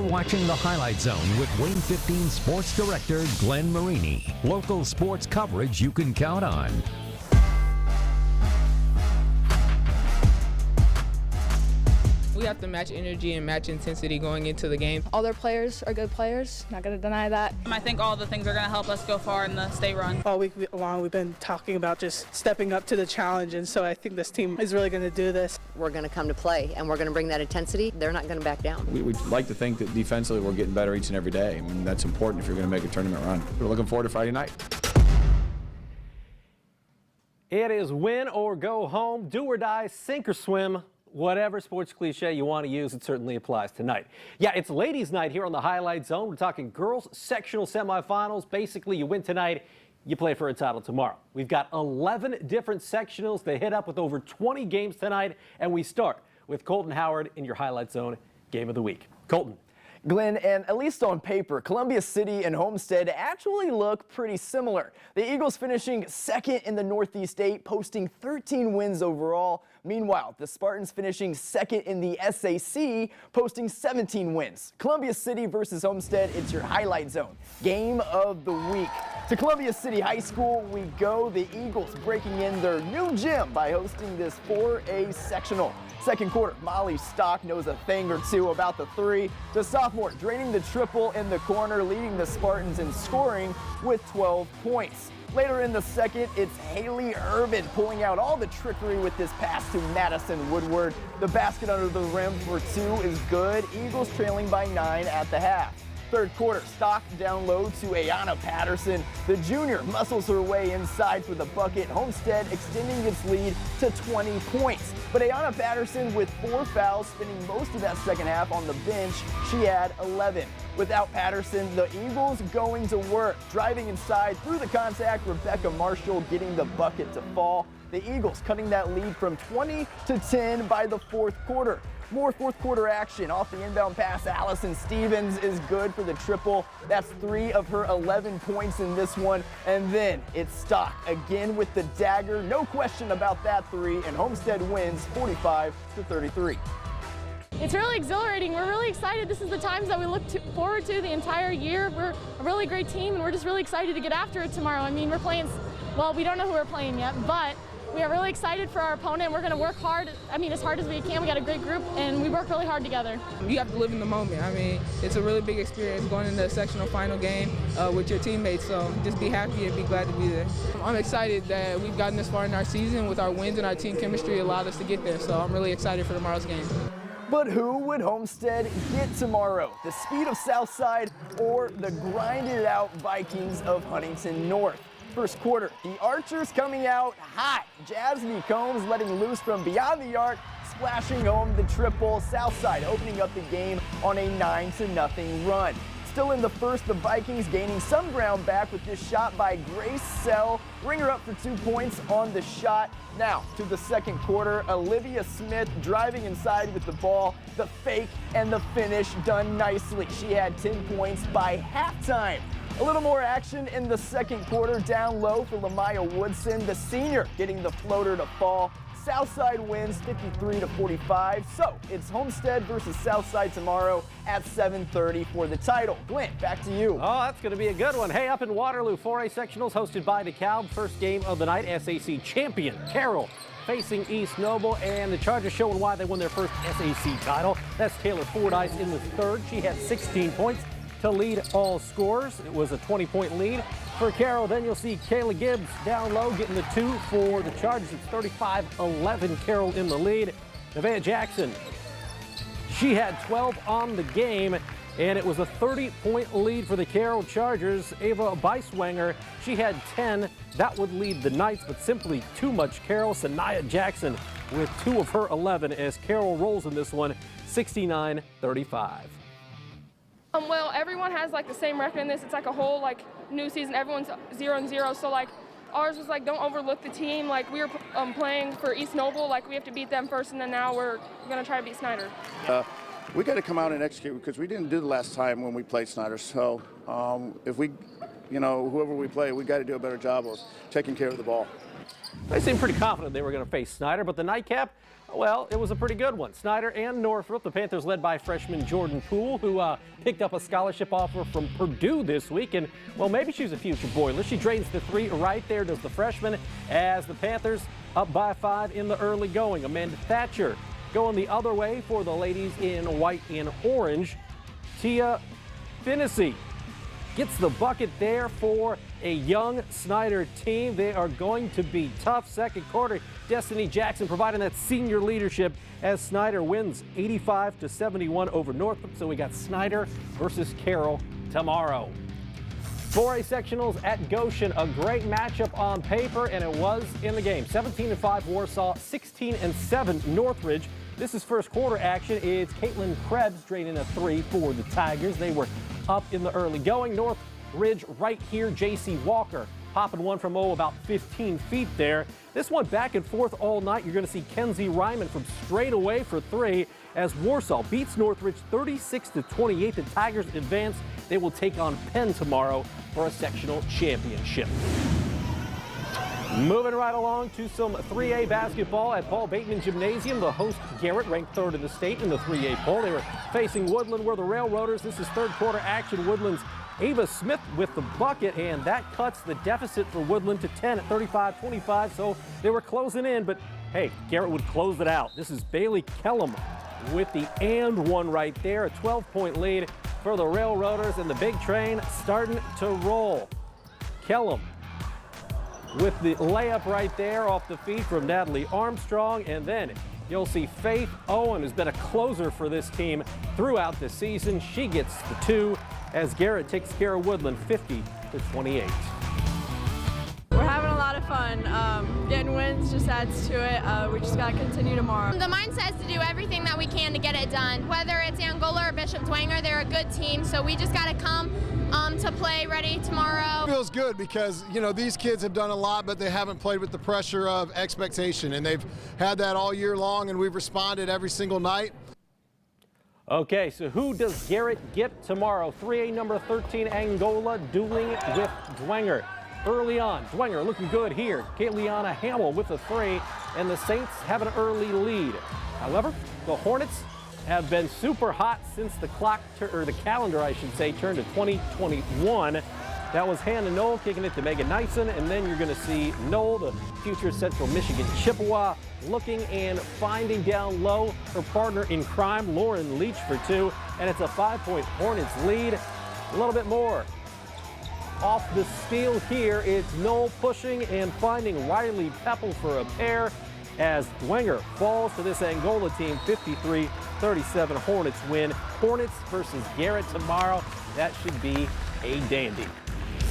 watching the Highlight Zone with Wayne 15 Sports Director Glenn Marini. Local sports coverage you can count on. We have to match energy and match intensity going into the game. All their players are good players, not going to deny that. I think all the things are going to help us go far in the state run. All week long we've been talking about just stepping up to the challenge, and so I think this team is really going to do this. We're going to come to play, and we're going to bring that intensity. They're not going to back down. We'd like to think that defensively we're getting better each and every day. I mean, that's important if you're going to make a tournament run. We're looking forward to Friday night. It is win or go home, do or die, sink or swim. Whatever sports cliche you want to use, it certainly applies tonight. Yeah, it's ladies' night here on the Highlight Zone. We're talking girls sectional semifinals. Basically, you win tonight, you play for a title tomorrow. We've got 11 different sectionals. They hit up with over 20 games tonight, and we start with Colton Howard in your Highlight Zone Game of the Week. Colton. Glenn, and at least on paper, Columbia City and Homestead actually look pretty similar. The Eagles finishing second in the Northeast 8, posting 13 wins overall. Meanwhile, the Spartans finishing second in the SAC, posting 17 wins. Columbia City versus Homestead, it's your Highlight Zone Game of the Week. To Columbia City High School we go. The Eagles breaking in their new gym by hosting this 4A sectional. Second quarter, Molly Stock knows a thing or two about the three. The sophomore draining the triple in the corner, leading the Spartans in scoring with 12 points. Later in the second, it's Haley Urban pulling out all the trickery with this pass to Madison Woodward. The basket under the rim for two is good. Eagles trailing by 9 at the half. Third quarter, Stock down low to Ayanna Patterson. The junior muscles her way inside for the bucket. Homestead extending its lead to 20 points. But Ayanna Patterson with 4 fouls, spending most of that second half on the bench. She had 11. Without Patterson, the Eagles going to work. Driving inside through the contact, Rebecca Marshall getting the bucket to fall. The Eagles cutting that lead from 20 to 10 by the fourth quarter. More fourth quarter action off the inbound pass. Allison Stevens is good for the triple. That's 3 of her 11 points in this one. And then it's Stock again with the dagger. No question about that 3, and Homestead wins 45-33. It's really exhilarating. We're really excited. This is the times that we look forward to the entire year. We're a really great team, and we're just really excited to get after it tomorrow. I mean, we're playing, well, we don't know who we're playing yet, but we are really excited for our opponent. We're going to work hard, as hard as we can. We got a great group, and we work really hard together. You have to live in the moment. I mean, it's a really big experience going into a sectional final game with your teammates, so just be happy and be glad to be there. I'm excited that we've gotten this far in our season with our wins, and our team chemistry allowed us to get there, so I'm really excited for tomorrow's game. But who would Homestead get tomorrow? The speed of Southside or the grinded out Vikings of Huntington North? First quarter, the Archers coming out hot. Jasmine Combs letting loose from beyond the arc, splashing home the triple. Southside opening up the game on a 9-0 run. Still in the first, the Vikings gaining some ground back with this shot by Grace Sell. Bring her up for 2 points on the shot. Now to the second quarter, Olivia Smith driving inside with the ball. The fake and the finish done nicely. She had 10 points by halftime. A little more action in the second quarter, down low for Lamaya Woodson, the senior getting the floater to fall. Southside wins 53-45. So it's Homestead versus Southside tomorrow at 7:30 for the title. Glenn, back to you. Oh, that's going to be a good one. Hey, up in Waterloo, 4A sectionals hosted by DeKalb. First game of the night, SAC champion Carroll facing East Noble, and the Chargers showing why they won their first SAC title. That's Taylor Fordyce in the third. She had 16 points to lead all scorers. It was a 20-point lead for Carroll. Then you'll see Kayla Gibbs down low getting the 2 for the Chargers. It's 35-11, Carroll in the lead. Nevaeh Jackson, she had 12 on the game, and it was a 30-point lead for the Carroll Chargers. Ava Beiswanger, she had 10. That would lead the Knights, but simply too much Carroll. Sanaya Jackson with 2 of her 11 as Carroll rolls in this one, 69-35. Well, everyone has the same record in this. It's like a whole new season. Everyone's 0-0. So ours was don't overlook the team. We were playing for East Noble. We have to beat them first, and then now we're gonna try to beat Snyder. We got to come out and execute because we didn't do the last time when we played Snyder. So if we, whoever we play, we got to do a better job of taking care of the ball. They seemed pretty confident they were going to face Snyder, but the nightcap, Well, it was a pretty good one. Snyder and Northrop, the Panthers led by freshman Jordan Poole, who picked up a scholarship offer from Purdue this week. And, well, maybe she's a future Boiler. She drains the three right there, does the freshman, as the Panthers up by 5 in the early going. Amanda Thatcher going the other way for the ladies in white and orange. Tia Finnessy gets the bucket there for a young Snyder team. They are going to be tough. Second quarter, Destiny Jackson providing that senior leadership as Snyder wins 85-71 over Northrop. So we got Snyder versus Carroll tomorrow. 4A sectionals at Goshen, a great matchup on paper, and it was in the game. 17-5 Warsaw, 16-7 Northridge. This is first quarter action. It's Caitlin Krebs draining a 3 for the Tigers. They were up in the early going. Northridge right here, J.C. Walker popping one from about 15 feet there. This one back and forth all night. You're going to see Kenzie Ryman from straight away for 3 as Warsaw beats Northridge 36-28. The Tigers advance. They will take on Penn tomorrow for a sectional championship. Moving right along to some 3A basketball at Paul Bateman Gymnasium. The host, Garrett, ranked 3rd in the state in the 3A poll. They were facing Woodland, where the Railroaders. This is third quarter action. Woodland's Ava Smith with the bucket, and that cuts the deficit for Woodland to 10 at 35-25. So they were closing in, but hey, Garrett would close it out. This is Bailey Kellum with the and one right there. A 12-point lead for the Railroaders, and the big train starting to roll. Kellum with the layup right there off the feet from Natalie Armstrong. And then you'll see Faith Owen, who's been a closer for this team throughout the season. She gets the 2 as Garrett takes care of Woodland 50-28. We're having a lot of fun. Getting wins just adds to it. We just got to continue tomorrow. The mindset is to do everything that we can to get it done. Whether it's Angola or Bishop Dwenger, they're a good team, so we just got to come to play ready tomorrow. It feels good because, you know, these kids have done a lot, but they haven't played with the pressure of expectation, and they've had that all year long, and we've responded every single night. Okay, so who does Garrett get tomorrow? 3A number 13 Angola dueling with Dwenger. Early on, Dwenger looking good here. Kayliana Hamill with a 3, and the Saints have an early lead. However, the Hornets have been super hot since the calendar, I should say, turned to 2021. That was Hannah Knoll kicking it to Megan Nyson, and then you're going to see Knoll, the future Central Michigan Chippewa, looking and finding down low her partner in crime, Lauren Leach, for 2, and it's a 5-point Hornets lead. A little bit more. Off the steal here, it's Knoll pushing and finding Riley Peppel for a pair as Dwenger falls to this Angola team. 53-37 Hornets win. Hornets versus Garrett tomorrow. That should be a dandy.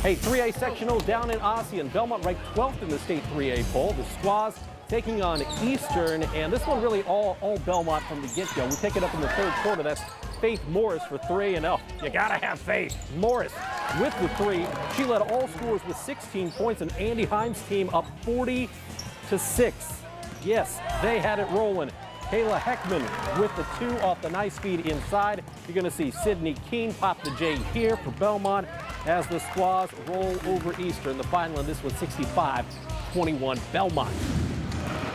Hey, 3A sectional down in Ossian. Belmont ranked 12th in the state 3A poll. The Squaws taking on Eastern, and this one really all Belmont from the get-go. We pick it up in the third quarter. That's Faith Morris for 3, and you gotta have faith. Morris with the 3. She led all scorers with 16 points, and Andy Hines' team up 40-6. Yes, they had it rolling. Kayla Heckman with the 2 off the nice feed inside. You're going to see Sydney Keene pop the J here for Belmont as the Squaws roll over Eastern. The final in this was 65-21 Belmont.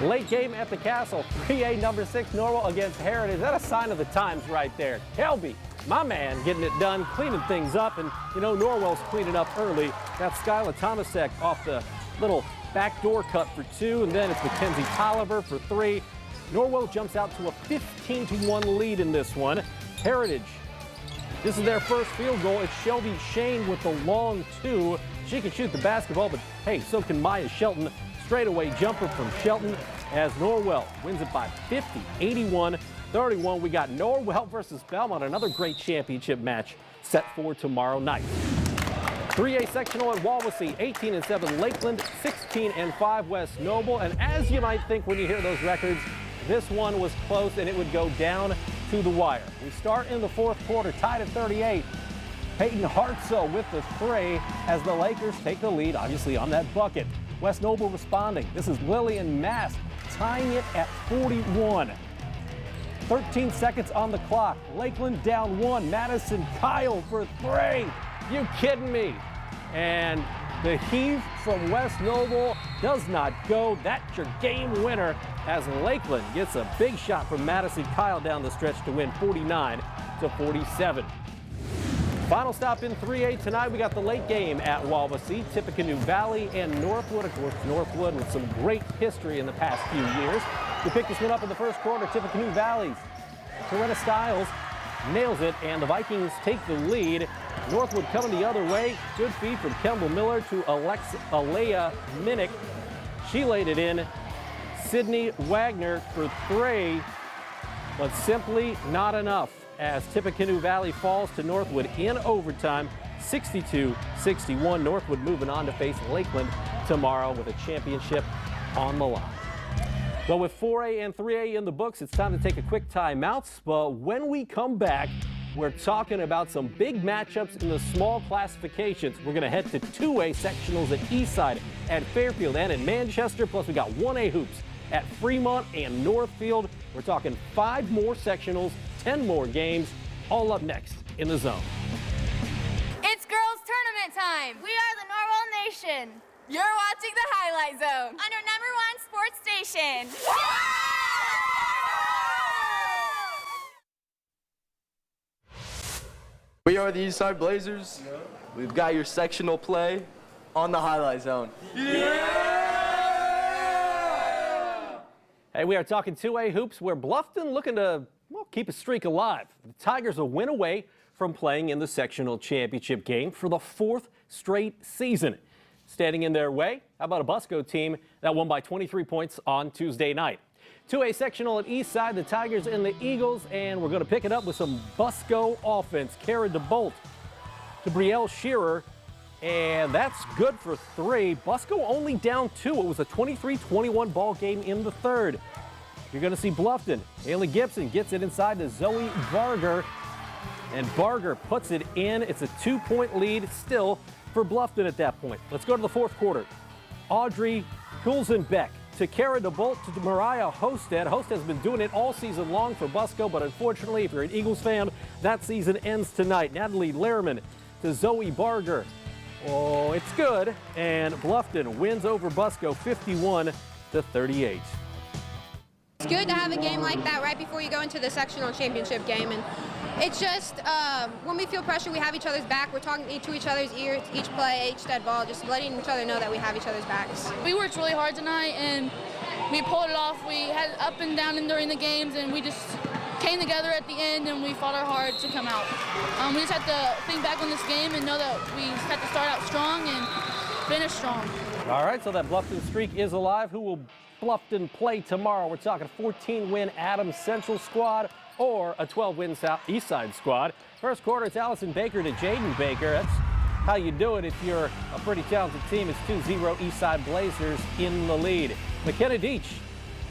Late game at the Castle. 3A number 6 Norwell against Heritage. Is that a sign of the times right there? Kelby, my man, getting it done, cleaning things up. And, you know, Norwell's cleaning up early. That's Skyla Tomasek off the little backdoor cut for 2. And then it's Mackenzie Tolliver for 3. Norwell jumps out to a 15-1 lead in this one. Heritage, this is their first field goal. It's Shelby Shane with the long 2. She can shoot the basketball, but hey, so can Maya Shelton. Straightaway jumper from Shelton as Norwell wins it by 50, 81-31. We got Norwell versus Belmont, another great championship match set for tomorrow night. 3A sectional at Wawasee, 18-7 Lakeland, 16-5 West Noble. And as you might think when you hear those records, this one was close and it would go down to the wire. We start in the fourth quarter, tied at 38. Peyton Hartzell with the 3 as the Lakers take the lead, obviously on that bucket. West Noble responding. This is Lillian Mast tying it at 41. 13 seconds on the clock. Lakeland down 1. Madison Kyle for 3. You kidding me? And The heave from West Noble does not go. That's your game winner as Lakeland gets a big shot from Madison Kyle down the stretch to win 49-47. Final stop in 3A tonight. We got the late game at Wawasee, Tippecanoe Valley, and Northwood. Of course, Northwood with some great history in the past few years. We picked this one up in the first quarter. Tippecanoe Valley's Coretta Stiles nails it, and the Vikings take the lead. Northwood coming the other way. Good feed from Kendall Miller to Alea Minnick. She laid it in. Sydney Wagner for 3, but simply not enough as Tippecanoe Valley falls to Northwood in overtime, 62-61. Northwood moving on to face Lakeland tomorrow with a championship on the line. Well, with 4A and 3A in the books, it's time to take a quick timeout. But when we come back, we're talking about some big matchups in the small classifications. We're going to head to 2A sectionals at Eastside, at Fairfield, and in Manchester. Plus, we got 1A hoops at Fremont and Northfield. We're talking 5 more sectionals, 10 more games, all up next in the Zone. It's girls tournament time. We are the Norwell Nation. You're watching the Highlight Zone on your #1 sports station. We are the Eastside Blazers. We've got your sectional play on the Highlight Zone. Hey, we are talking 2A hoops where Bluffton looking to, well, keep a streak alive. The Tigers a win away from playing in the sectional championship game for the 4th straight season. Standing in their way, how about a Busco team that won by 23 points on Tuesday night? 2A sectional at Eastside, the Tigers and the Eagles, and we're going to pick it up with some Busco offense. Kara DeBolt to Brielle Shearer, and that's good for 3. Busco only down 2. It was a 23-21 ball game in the 3rd. You're going to see Bluffton. Haley Gibson gets it inside to Zoe Barger, and Barger puts it in. It's a 2-point lead still for Bluffton at that point. Let's go to the 4th quarter. Audrey Kulzenbeck to Kara DeBolt to Mariah Homestead. Homestead's been doing it all season long for Busco, but unfortunately, if you're an Eagles fan, that season ends tonight. Natalie Lehrman to Zoe Barger. Oh, it's good, and Bluffton wins over Busco 51-38. It's good to have a game like that right before you go into the sectional championship game, and it's just when we feel pressure, we have each other's back. We're talking to each other's ears, each play, each dead ball, just letting each other know that we have each other's backs. We worked really hard tonight, and we pulled it off. We had up and down during the games, and we just came together at the end, and we fought our hard to come out. We just have to think back on this game and know that we had to start out strong and finish strong. All right, so that Bluffton streak is alive. Who will Bluffton play tomorrow? We're talking a 14-win Adams Central squad or a 12-win Eastside squad. First quarter, it's Allison Baker to Jaden Baker. That's how you do it if you're a pretty talented team. It's 2-0 Eastside Blazers in the lead. McKenna Deach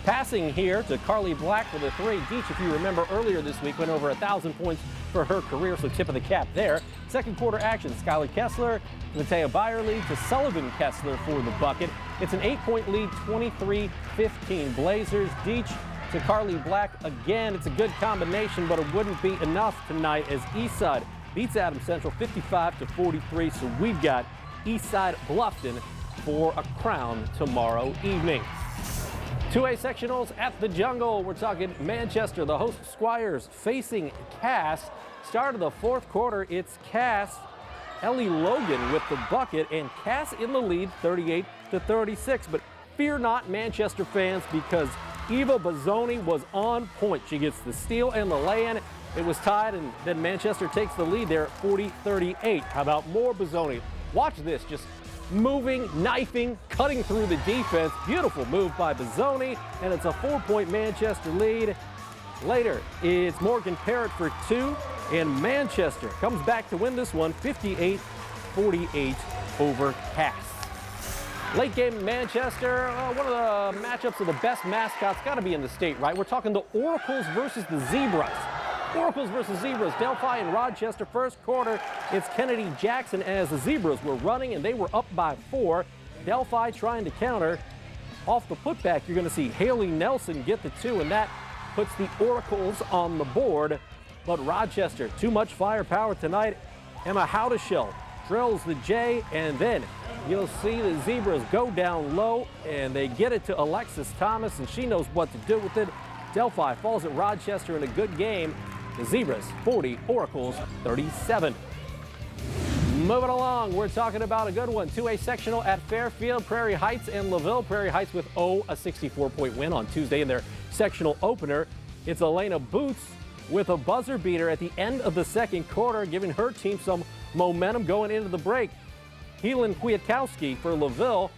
passing here to Carly Black with a 3. Deach, if you remember earlier this week, went over 1,000 points for her career, so tip of the cap there. Second quarter action, Skylar Kessler to Matea Byerly to Sullivan Kessler for the bucket. It's an 8-point lead, 23-15 Blazers. Deach to Carly Black again. It's a good combination, but it wouldn't be enough tonight as Eastside beats Adams Central 55-43. So we've got Eastside Bluffton for a crown tomorrow evening. 2A sectionals at the Jungle. We're talking Manchester, the host Squires facing Cass. Start of the 4th quarter, it's Cass. Ellie Logan with the bucket, and Cass in the lead 38-36. But fear not, Manchester fans, because Eva Bazzoni was on point. She gets the steal and the lay-in. It was tied, and then Manchester takes the lead there at 40-38. How about more Bazzoni? Watch this, just moving, knifing, cutting through the defense. Beautiful move by Bazzoni, and it's a 4-point Manchester lead. Later, it's Morgan Parrott for 2, and Manchester comes back to win this one 58-48 over Cass. Late game in Manchester, one of the matchups of the best mascots, got to be in the state, right? We're talking the Oracles versus the Zebras. Oracles versus Zebras, Delphi and Rochester. First quarter, it's Kennedy Jackson as the Zebras were running, and they were up by 4. Delphi trying to counter. Off the putback, you're going to see Haley Nelson get the 2, and that puts the Oracles on the board. But Rochester, too much firepower tonight. Emma Howdeshell drills the J, and then You'll see the Zebras go down low, and they get it to Alexis Thomas, and she knows what to do with it. Delphi falls at Rochester in a good game. The Zebras 40, Oracles 37. Moving along, we're talking about a good one. 2A sectional at Fairfield, Prairie Heights and LaVille. Prairie Heights with a 64-point win on Tuesday in their sectional opener. It's Elena Boots with a buzzer beater at the end of the second quarter, giving her team some momentum going into the break. Helen Kwiatkowski for LaVille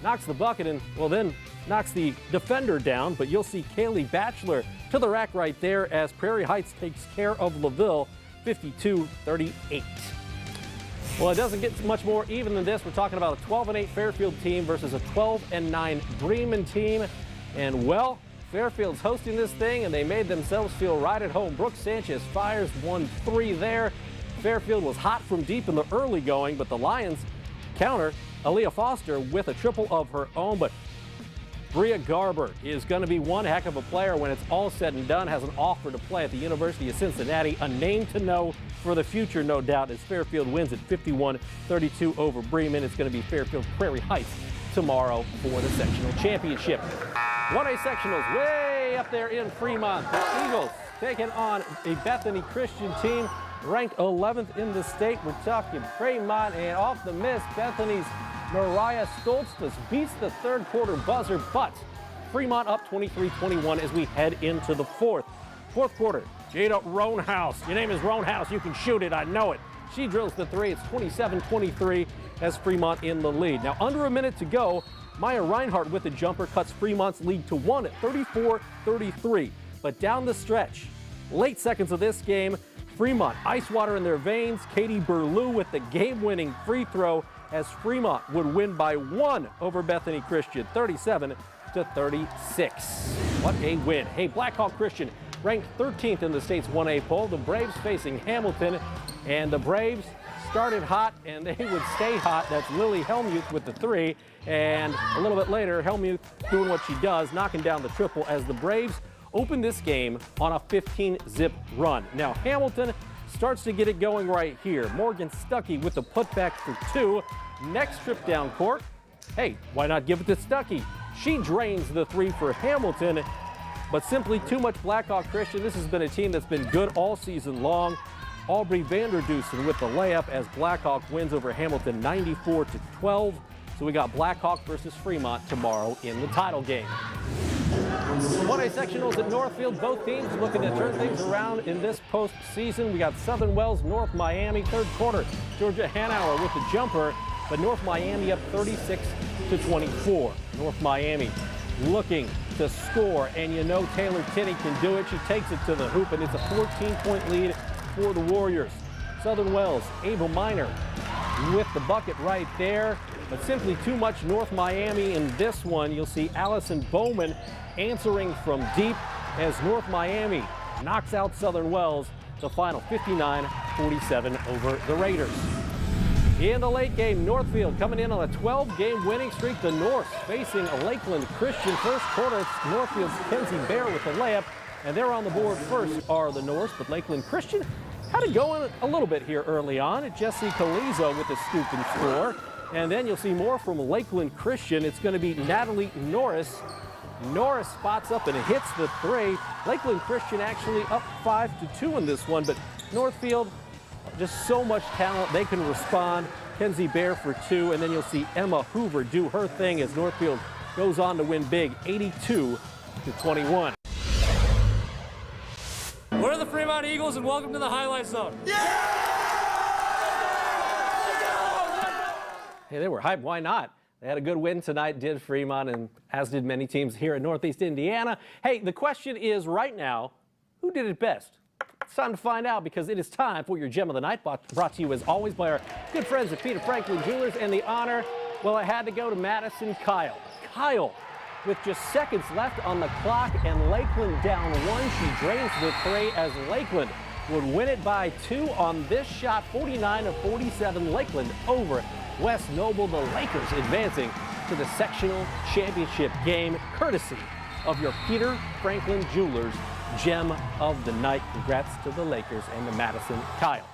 knocks the bucket and, well, then knocks the defender down, but you'll see Kaylee Batchelor to the rack right there as Prairie Heights takes care of LaVille 52-38. Well, it doesn't get much more even than this. We're talking about a 12-8 Fairfield team versus a 12-9 Bremen team. And, well, Fairfield's hosting this thing, and they made themselves feel right at home. Brooke Sanchez fires 1-3 there. Fairfield was hot from deep in the early going, but the Lions counter. Aaliyah Foster with a triple of her own, but Bria Garber is going to be one heck of a player when it's all said and done. Has an offer to play at the University of Cincinnati. A name to know for the future, no doubt, as Fairfield wins at 51-32 over Bremen. It's going to be Fairfield Prairie Heights tomorrow for the sectional championship. 1A sectionals way up there in Fremont. The Eagles taking on a Bethany Christian team ranked 11th in the state. We're talking Fremont, and off the miss, Bethany's Mariah Stoltzfus beats the third quarter buzzer, but Fremont up 23-21 as we head into the fourth. Fourth quarter, Jada Roanhouse. Your name is Roanhouse, you can shoot it, I know it. She drills the three. It's 27-23 as Fremont in the lead. Now, under a minute to go, Maya Reinhardt with the jumper cuts Fremont's lead to 1 at 34-33. But down the stretch, late seconds of this game, Fremont, ice water in their veins. Katie Burlew with the game-winning free throw as Fremont would win by 1 over Bethany Christian, 37-36. What a win. Hey, Blackhawk Christian ranked 13th in the state's 1A poll. The Braves facing Hamilton, and the Braves started hot, and they would stay hot. That's Lily Helmuth with the three, and a little bit later, Helmuth doing what she does, knocking down the triple as the Braves open this game on a 15-zip run. Now, Hamilton starts to get it going right here. Morgan Stuckey with the putback for 2. Next trip down court. Hey, why not give it to Stuckey? She drains the 3 for Hamilton, but simply too much Blackhawk Christian. This has been a team that's been good all season long. Aubrey Vanderdusen with the layup as Blackhawk wins over Hamilton 94-12. So we got Blackhawk versus Fremont tomorrow in the title game. 1A sectionals at Northfield. Both teams looking to turn things around in this postseason. We got Southern Wells, North Miami. Third quarter, Georgia Hanauer with the jumper, but North Miami up 36-24. North Miami looking to score, and you know Taylor Tinney can do it. She takes it to the hoop, and it's a 14-point lead for the Warriors. Southern Wells, Ava Minor with the bucket right there, but simply too much North Miami in this one. You'll see Allison Bowman answering from deep as North Miami knocks out Southern Wells. The final 59-47 over the Raiders. In the late game, Northfield coming in on a 12-game winning streak. The Norse facing a Lakeland Christian. First quarter, it's Northfield's Kenzie Bear with the layup, and they're on the board first are the Norse, but Lakeland Christian had it going a little bit here early on. Jessie Calizo with the scoop and score. And then you'll see more from Lakeland Christian. It's going to be Natalie Norris. Norris spots up and hits the 3. Lakeland Christian actually up 5-2 in this one, but Northfield, just so much talent. They can respond. Kenzie Bear for 2, and then you'll see Emma Hoover do her thing as Northfield goes on to win big, 82-21. We're the Fremont Eagles, and welcome to the Highlight Zone. Hey, they were hyped. Why not? They had a good win tonight, did Fremont, and as did many teams here in Northeast Indiana. Hey, the question is right now, who did it best? It's time to find out because it is time for your Gem of the Night, brought to you as always by our good friends at Peter Franklin Jewelers. And the honor, well, I had to go to Madison Kyle. Kyle, with just seconds left on the clock and Lakeland down 1, she drains the 3 as Lakeland would win it by 2 on this shot, 49-47. Lakeland over West Noble. The Lakers advancing to the sectional championship game, courtesy of your Peter Franklin Jewelers Gem of the Night. Congrats to the Lakers and the Madison Kyle.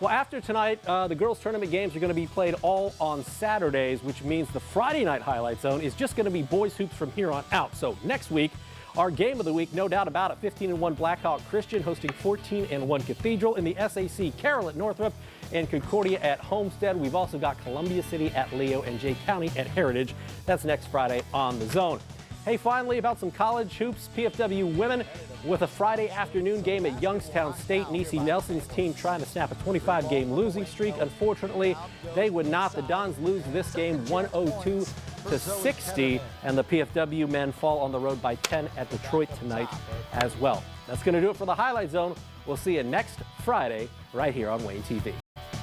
Well, after tonight, the girls' tournament games are going to be played all on Saturdays, which means the Friday night Highlight Zone is just going to be boys hoops from here on out. So next week, our game of the week, no doubt about it, 15-1 Blackhawk Christian hosting 14-1 Cathedral. In the SAC, Carroll at Northrop and Concordia at Homestead. We've also got Columbia City at Leo and Jay County at Heritage. That's next Friday on the Zone. Hey, finally, about some college hoops. PFW women with a Friday afternoon game at Youngstown State. Niecy Nelson's team trying to snap a 25-game losing streak. Unfortunately, they would not. The Dons lose this game 102-60, and the PFW men fall on the road by 10 at Detroit tonight as well. That's going to do it for the Highlight Zone. We'll see you next Friday right here on Wayne TV.